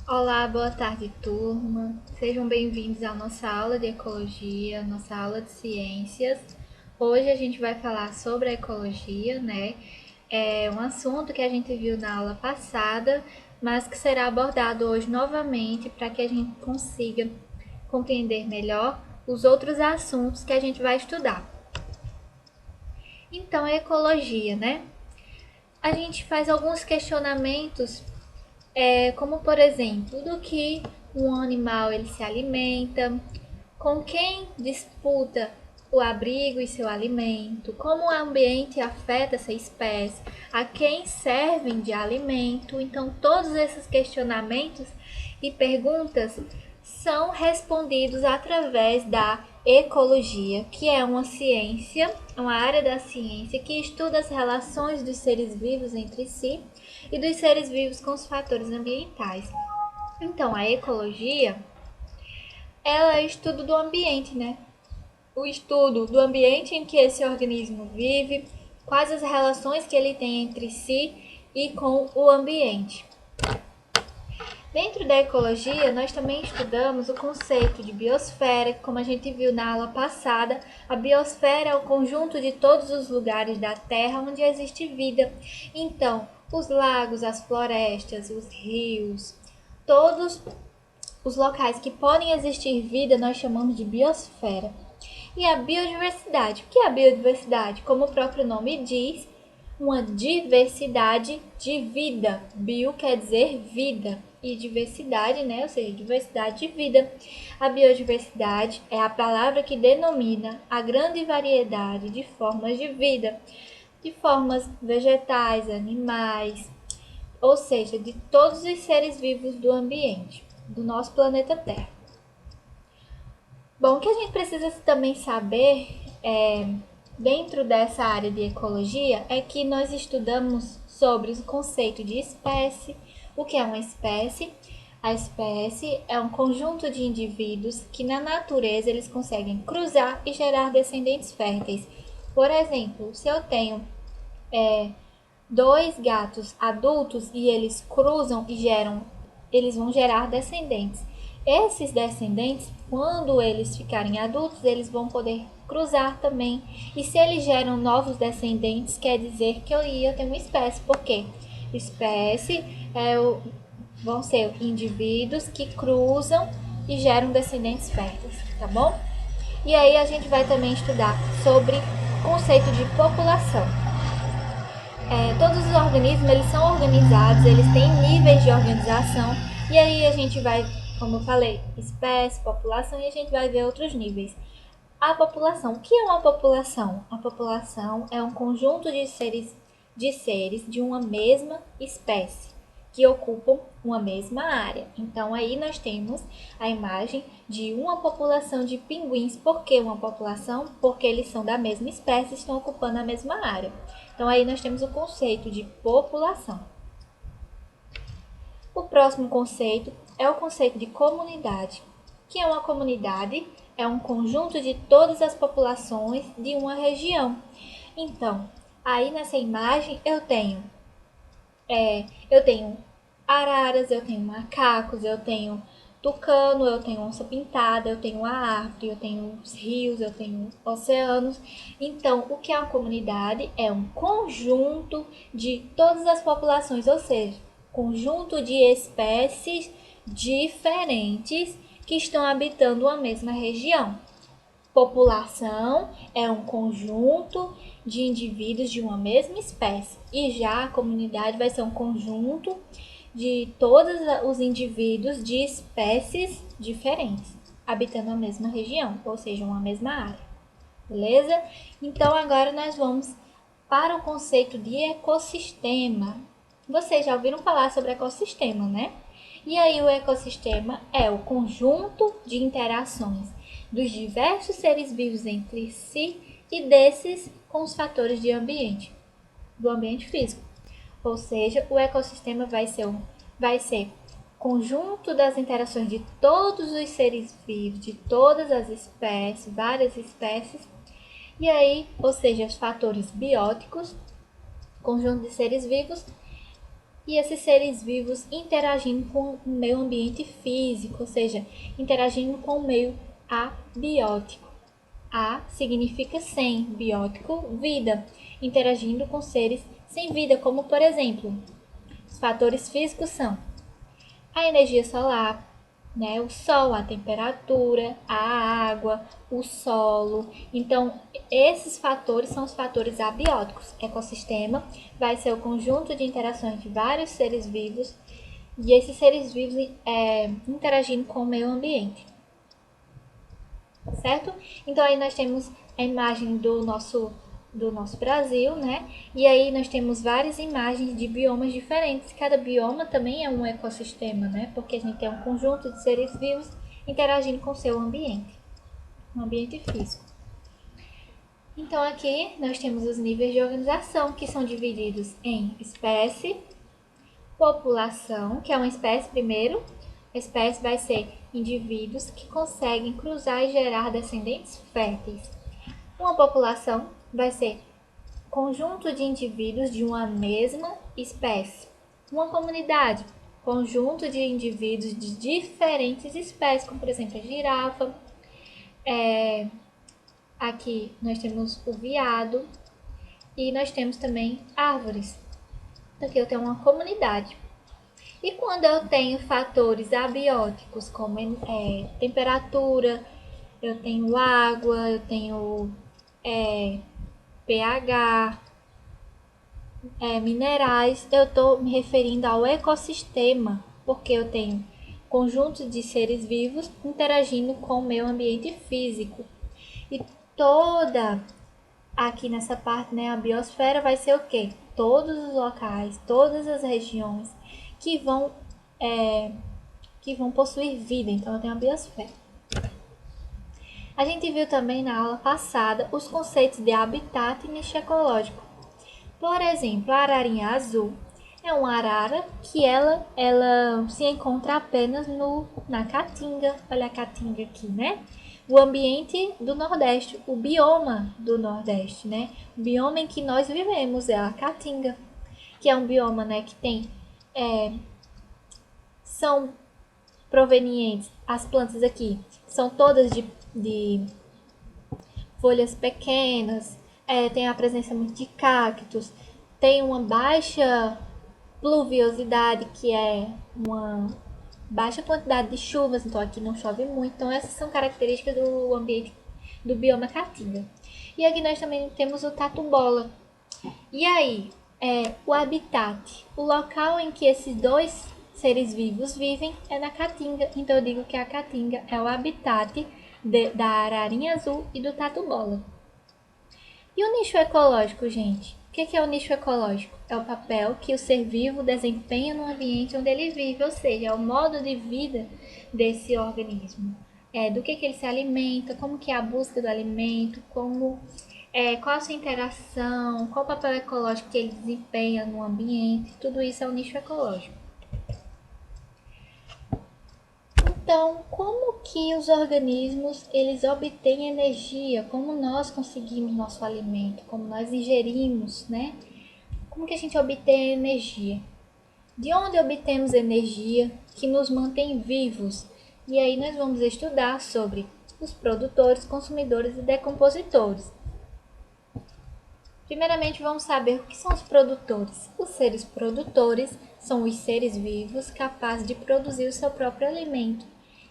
Olá, boa tarde, turma. Sejam bem-vindos à nossa aula de ecologia, nossa aula de ciências. Hoje a gente vai falar sobre a ecologia, né? É um assunto que a gente viu na aula passada, mas que será abordado hoje novamente para que a gente consiga compreender melhor os outros assuntos que a gente vai estudar. Então, a ecologia, né? A gente faz alguns questionamentos como por exemplo, do que um animal ele se alimenta, com quem disputa o abrigo e seu alimento, como o ambiente afeta essa espécie, a quem servem de alimento. Então, todos esses questionamentos e perguntas são respondidos através da ecologia, que é uma ciência, uma área da ciência que estuda as relações dos seres vivos entre si e dos seres vivos com os fatores ambientais. Então, a ecologia, ela é o estudo do ambiente, né? O estudo do ambiente em que esse organismo vive, quais as relações que ele tem entre si e com o ambiente. Dentro da ecologia, nós também estudamos o conceito de biosfera, como a gente viu na aula passada. A biosfera é o conjunto de todos os lugares da Terra onde existe vida. Então, os lagos, as florestas, os rios, todos os locais que podem existir vida nós chamamos de biosfera. E a biodiversidade. O que é a biodiversidade? Como o próprio nome diz, uma diversidade de vida. Bio quer dizer vida e diversidade, né? Ou seja, diversidade de vida. A biodiversidade é a palavra que denomina a grande variedade de formas de vida, de formas vegetais, animais, ou seja, de todos os seres vivos do ambiente, do nosso planeta Terra. Bom, o que a gente precisa também saber dentro dessa área de ecologia é que nós estudamos sobre o conceito de espécie. O que é uma espécie? A espécie é um conjunto de indivíduos que na natureza eles conseguem cruzar e gerar descendentes férteis. Por exemplo, se eu tenho dois gatos adultos e eles cruzam e eles vão gerar descendentes. Esses descendentes, quando eles ficarem adultos, eles vão poder cruzar também. E se eles geram novos descendentes, quer dizer que eu ia ter uma espécie. Por quê? Espécie vão ser indivíduos que cruzam e geram descendentes férteis, tá bom? E aí a gente vai também estudar sobre o conceito de população. Todos os organismos eles são organizados, eles têm níveis de organização, e aí a gente vai, como eu falei, espécie, população, e a gente vai ver outros níveis. A população, o que é uma população? A população é um conjunto de seres de uma mesma espécie que ocupam uma mesma área. Então aí nós temos a imagem de uma população de pinguins. Por que uma população? Porque eles são da mesma espécie e estão ocupando a mesma área. Então aí nós temos o conceito de população. O próximo conceito é o conceito de comunidade. O que é uma comunidade? É um conjunto de todas as populações de uma região. Então, aí nessa imagem eu tenho araras, eu tenho macacos, eu tenho tucano, eu tenho onça pintada, eu tenho a árvore, eu tenho os rios, eu tenho oceanos. Então, o que é uma comunidade? É um conjunto de todas as populações, ou seja, conjunto de espécies diferentes que estão habitando a mesma região. População é um conjunto de indivíduos de uma mesma espécie, e já a comunidade vai ser um conjunto de todos os indivíduos de espécies diferentes, habitando a mesma região, ou seja, uma mesma área. Beleza? Então agora nós vamos para o conceito de ecossistema. Vocês já ouviram falar sobre ecossistema, né? E aí o ecossistema é o conjunto de interações dos diversos seres vivos entre si e desses com os fatores do ambiente físico. Ou seja, o ecossistema vai ser conjunto das interações de todos os seres vivos, de todas as espécies, várias espécies, e aí, ou seja, os fatores bióticos, conjunto de seres vivos, e esses seres vivos interagindo com o meio ambiente físico, ou seja, interagindo com o meio abiótico. A significa sem, biótico, vida, interagindo com seres sem vida, como por exemplo, os fatores físicos são a energia solar, né, o sol, a temperatura, a água, o solo. Então, esses fatores são os fatores abióticos. Ecossistema vai ser o conjunto de interações de vários seres vivos e esses seres vivos interagindo com o meio ambiente. Certo? Então, aí nós temos a imagem do nosso Brasil, né? E aí nós temos várias imagens de biomas diferentes. Cada bioma também é um ecossistema, né? Porque a gente tem um conjunto de seres vivos interagindo com o seu ambiente, um ambiente físico. Então aqui nós temos os níveis de organização, que são divididos em espécie, população, que é uma espécie primeiro. A espécie vai ser indivíduos que conseguem cruzar e gerar descendentes férteis. Uma população vai ser conjunto de indivíduos de uma mesma espécie. Uma comunidade, conjunto de indivíduos de diferentes espécies, como por exemplo a girafa. Aqui nós temos o veado e nós temos também árvores. Aqui eu tenho uma comunidade. E quando eu tenho fatores abióticos, como temperatura, eu tenho água, eu tenho pH, minerais, eu estou me referindo ao ecossistema, porque eu tenho conjuntos de seres vivos interagindo com o meio ambiente físico. E toda aqui nessa parte, né, a biosfera vai ser o quê? Todos os locais, todas as regiões que vão possuir vida. Então eu tenho a biosfera. A gente viu também na aula passada os conceitos de habitat e nicho ecológico. Por exemplo, a ararinha azul é uma arara que ela se encontra apenas na caatinga. Olha a caatinga aqui, né? O ambiente do Nordeste, o bioma do Nordeste, né? O bioma em que nós vivemos é a caatinga, que é um bioma, né, que tem são provenientes, as plantas aqui são todas de folhas pequenas, tem a presença muito de cactos, tem uma baixa pluviosidade, que é uma baixa quantidade de chuvas, então aqui não chove muito. Então essas são características do ambiente do bioma caatinga. E aqui nós também temos o tatu-bola. E aí, o habitat, o local em que esses dois seres vivos vivem é na caatinga. Então eu digo que a caatinga é o habitat da ararinha azul e do tatu-bola. E o nicho ecológico, gente? O que é o nicho ecológico? É o papel que o ser vivo desempenha no ambiente onde ele vive, ou seja, é o modo de vida desse organismo. Do que ele se alimenta, como que é a busca do alimento, qual a sua interação, qual o papel ecológico que ele desempenha no ambiente, tudo isso é o nicho ecológico. Então, como que os organismos eles obtêm energia? Como nós conseguimos nosso alimento? Como nós ingerimos, né? Como que a gente obtém energia? De onde obtemos energia que nos mantém vivos? E aí nós vamos estudar sobre os produtores, consumidores e decompositores. Primeiramente, vamos saber o que são os produtores. Os seres produtores são os seres vivos capazes de produzir o seu próprio alimento.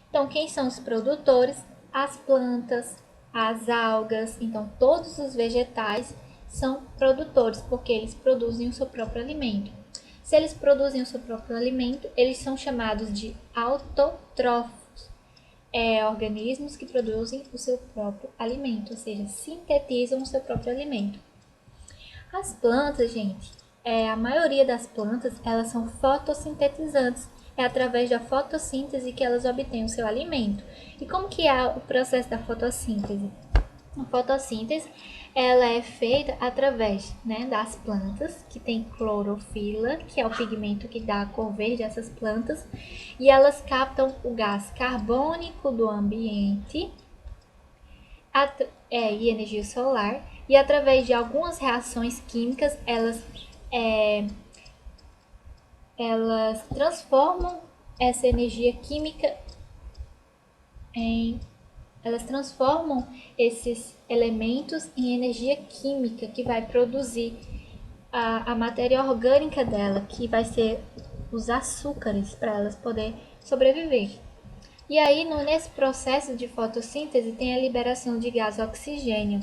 Então, quem são os produtores? As plantas, as algas. Então, todos os vegetais são produtores, porque eles produzem o seu próprio alimento. Se eles produzem o seu próprio alimento, eles são chamados de autotrófos. Organismos que produzem o seu próprio alimento, ou seja, sintetizam o seu próprio alimento. As plantas, gente, a maioria das plantas, elas são fotossintetizantes. É através da fotossíntese que elas obtêm o seu alimento. E como que é o processo da fotossíntese? A fotossíntese, ela é feita através, né, das plantas, que tem clorofila, que é o pigmento que dá a cor verde a essas plantas, e elas captam o gás carbônico do ambiente e energia solar, e através de algumas reações químicas, elas elas transformam essa energia química elas transformam esses elementos em energia química que vai produzir a matéria orgânica dela, que vai ser os açúcares para elas poderem sobreviver. E aí, nesse processo de fotossíntese, tem a liberação de gás oxigênio,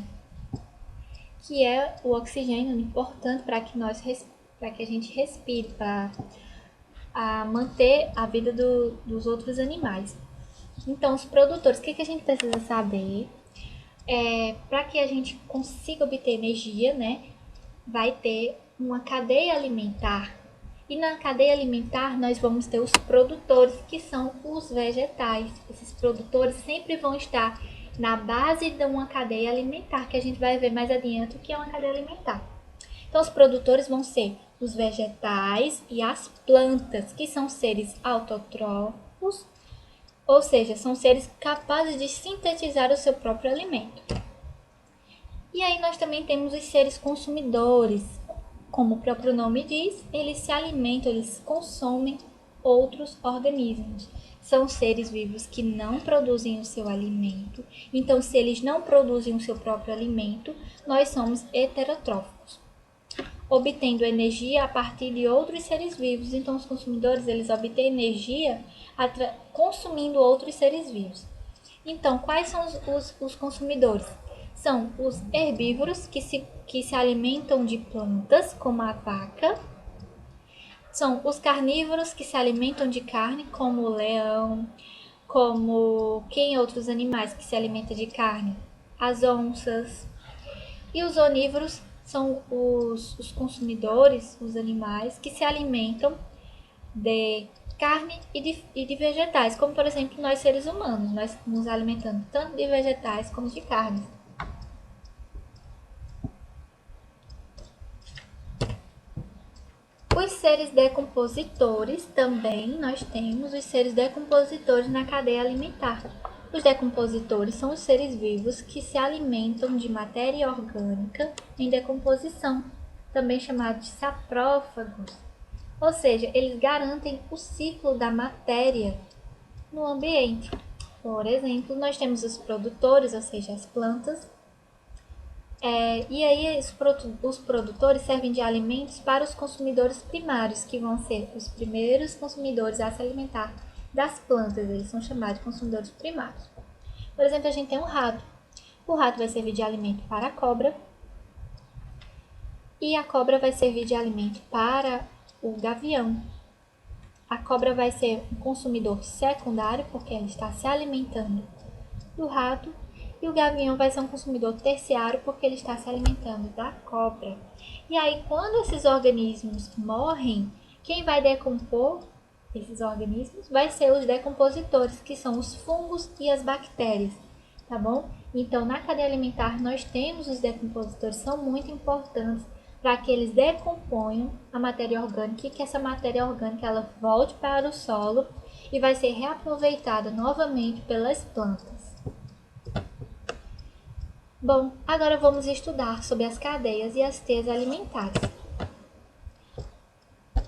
que é o oxigênio importante para que a gente respire, para manter a vida dos outros animais. Então, os produtores, o que a gente precisa saber? Para que a gente consiga obter energia, né, vai ter uma cadeia alimentar. E na cadeia alimentar nós vamos ter os produtores, que são os vegetais. Esses produtores sempre vão estar na base de uma cadeia alimentar, que a gente vai ver mais adiante o que é uma cadeia alimentar. Então, os produtores vão ser os vegetais e as plantas, que são seres autotróficos, ou seja, são seres capazes de sintetizar o seu próprio alimento. E aí nós também temos os seres consumidores. Como o próprio nome diz, eles se alimentam, eles consomem outros organismos. São seres vivos que não produzem o seu alimento. Então, se eles não produzem o seu próprio alimento, nós somos heterotróficos, obtendo energia a partir de outros seres vivos. Então, os consumidores, eles obtêm energia consumindo outros seres vivos. Então, quais são os consumidores? São os herbívoros, que se alimentam de plantas, como a vaca. São os carnívoros, que se alimentam de carne, como o leão, como quem outros animais que se alimentam de carne? As onças. E os onívoros são os consumidores, os animais, que se alimentam de carne e de vegetais, como por exemplo nós seres humanos, nós nos alimentamos tanto de vegetais como de carnes. Os seres decompositores também, nós temos os seres decompositores na cadeia alimentar. Os decompositores são os seres vivos que se alimentam de matéria orgânica em decomposição, também chamados de saprófagos. Ou seja, eles garantem o ciclo da matéria no ambiente. Por exemplo, nós temos os produtores, ou seja, as plantas. E aí os produtores servem de alimentos para os consumidores primários, que vão ser os primeiros consumidores a se alimentar das plantas. Eles são chamados de consumidores primários. Por exemplo, a gente tem um rato. O rato vai servir de alimento para a cobra. E a cobra vai servir de alimento para o gavião. A cobra vai ser um consumidor secundário, porque ela está se alimentando do rato. E o gavião vai ser um consumidor terciário, porque ele está se alimentando da cobra. E aí, quando esses organismos morrem, quem vai decompor esses organismos vai ser os decompositores, que são os fungos e as bactérias, tá bom? Então, na cadeia alimentar, nós temos os decompositores, são muito importantes para que eles decomponham a matéria orgânica e que essa matéria orgânica ela volte para o solo e vai ser reaproveitada novamente pelas plantas. Bom, agora vamos estudar sobre as cadeias e as teias alimentares.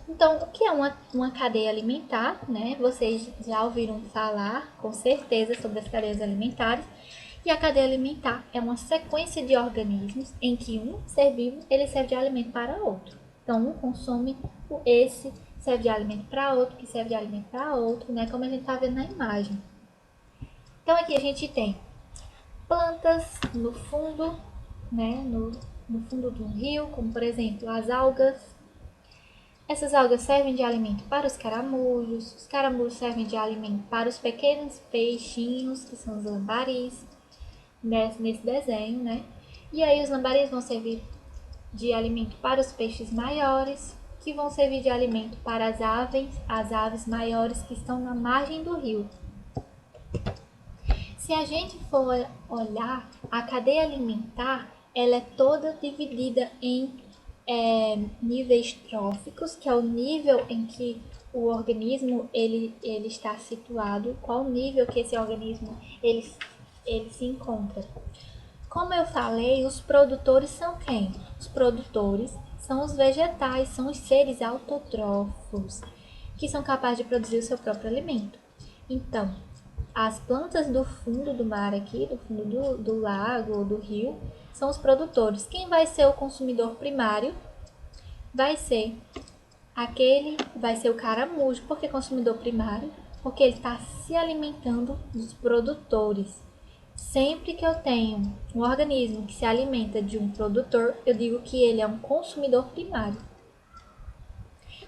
Então, o que é uma cadeia alimentar, né? Vocês já ouviram falar, com certeza, sobre as cadeias alimentares. E a cadeia alimentar é uma sequência de organismos em que um ser vivo ele serve de alimento para outro. Então, um consome esse, serve de alimento para outro, que serve de alimento para outro, né? Como a gente está vendo na imagem. Então, aqui a gente tem plantas no fundo, né? No fundo do rio, como por exemplo as algas. Essas algas servem de alimento para os caramujos servem de alimento para os pequenos peixinhos, que são os lambaris, nesse desenho, né? E aí os lambaris vão servir de alimento para os peixes maiores, que vão servir de alimento para as aves maiores que estão na margem do rio. Se a gente for olhar, a cadeia alimentar, ela é toda dividida em níveis tróficos, que é o nível em que o organismo ele está situado, qual nível que esse organismo ele se encontra. Como eu falei, os produtores são quem? Os produtores são os vegetais, são os seres autotróficos. que são capazes de produzir o seu próprio alimento. Então, as plantas do fundo do mar aqui, do fundo do lago ou do rio, são os produtores. Quem vai ser o consumidor primário? Vai ser o caramujo. Por que consumidor primário? Porque ele está se alimentando dos produtores. Sempre que eu tenho um organismo que se alimenta de um produtor, eu digo que ele é um consumidor primário.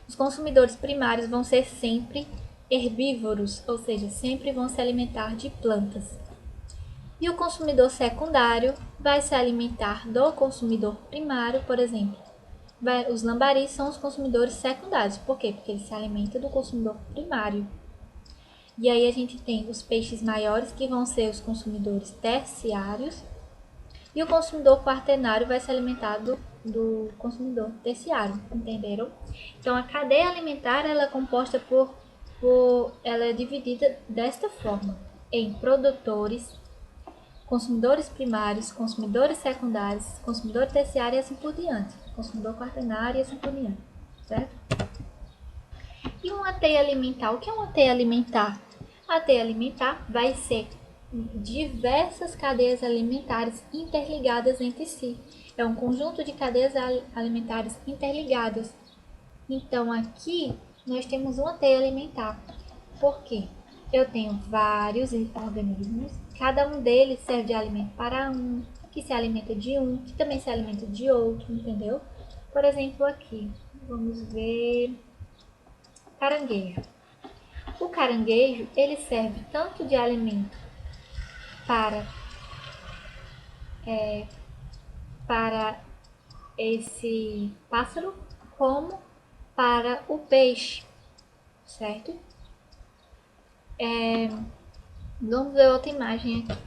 Os consumidores primários vão ser sempre herbívoros, ou seja, sempre vão se alimentar de plantas. E o consumidor secundário vai se alimentar do consumidor primário, por exemplo. Os lambaris são os consumidores secundários. Por quê? Porque eles se alimentam do consumidor primário. E aí a gente tem os peixes maiores, que vão ser os consumidores terciários, e o consumidor quaternário vai se alimentar do consumidor terciário, entenderam? Então a cadeia alimentar ela é composta ela é dividida desta forma, em produtores, consumidores primários, consumidores secundários, consumidor terciário e assim por diante, consumidor quaternário e assim por diante, certo? E uma teia alimentar, o que é uma teia alimentar? A teia alimentar vai ser diversas cadeias alimentares interligadas entre si. É um conjunto de cadeias alimentares interligadas. Então aqui nós temos uma teia alimentar. Por quê? Eu tenho vários organismos, cada um deles serve de alimento para um, que se alimenta de um, que também se alimenta de outro, entendeu? Por exemplo, aqui, vamos ver caranguejo. O caranguejo, ele serve tanto de alimento para esse pássaro, como para o peixe, certo? Vamos ver outra imagem aqui.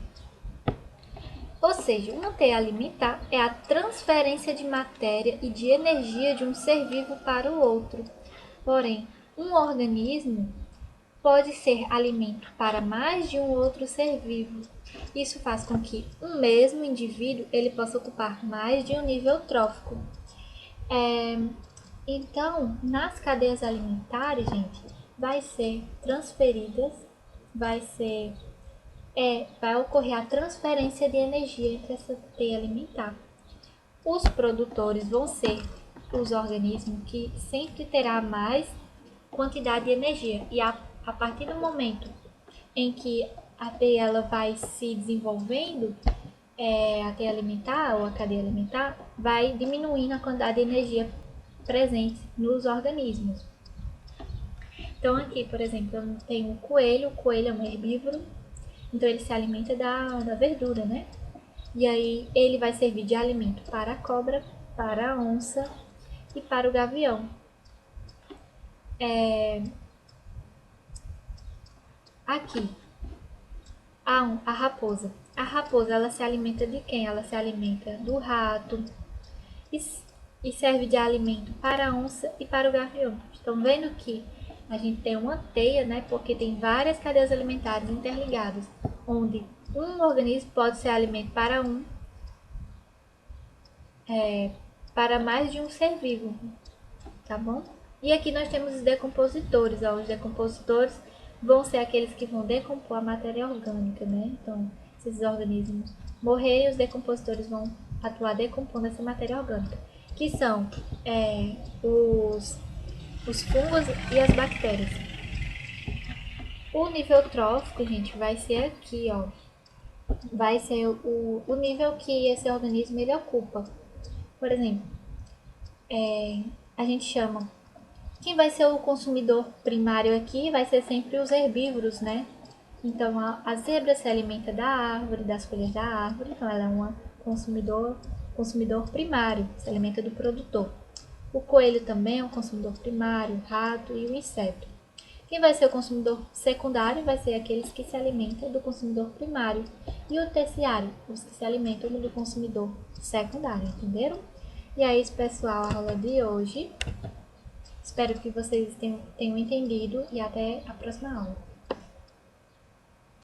Ou seja, uma teia alimentar é a transferência de matéria e de energia de um ser vivo para o outro. Porém, um organismo pode ser alimento para mais de um outro ser vivo. Isso faz com que um mesmo indivíduo ele possa ocupar mais de um nível trófico. Então, nas cadeias alimentares, gente, vai ser transferidas, vai ocorrer a transferência de energia entre essa teia alimentar. Os produtores vão ser os organismos que sempre terá mais quantidade de energia e a partir do momento em que a teia ela vai se desenvolvendo, a teia alimentar ou a cadeia alimentar vai diminuindo a quantidade de energia presente nos organismos. Então aqui, por exemplo, eu tenho o coelho é um herbívoro, então ele se alimenta da verdura, né? E aí ele vai servir de alimento para a cobra, para a onça e para o gavião. Aqui, a raposa. A raposa, ela se alimenta de quem? Ela se alimenta do rato e serve de alimento para a onça e para o gavião. Estão vendo que a gente tem uma teia, né? Porque tem várias cadeias alimentares interligadas, onde um organismo pode ser alimento para para mais de um ser vivo, tá bom? E aqui nós temos os decompositores. Os decompositores vão ser aqueles que vão decompor a matéria orgânica, né? Então, se esses organismos morrerem, os decompositores vão atuar decompondo essa matéria orgânica, que são os fungos e as bactérias. O nível trófico, gente, vai ser aqui, ó. Vai ser o nível que esse organismo ele ocupa. Por exemplo, a gente chama... Quem vai ser o consumidor primário aqui vai ser sempre os herbívoros, né? Então, a zebra se alimenta da árvore, das folhas da árvore, então ela é uma consumidor primário, se alimenta do produtor. O coelho também é um consumidor primário, o rato e o inseto. Quem vai ser o consumidor secundário vai ser aqueles que se alimentam do consumidor primário. E o terciário, os que se alimentam do consumidor secundário, entenderam? E é isso, pessoal, a aula de hoje. Espero que vocês tenham entendido e até a próxima aula.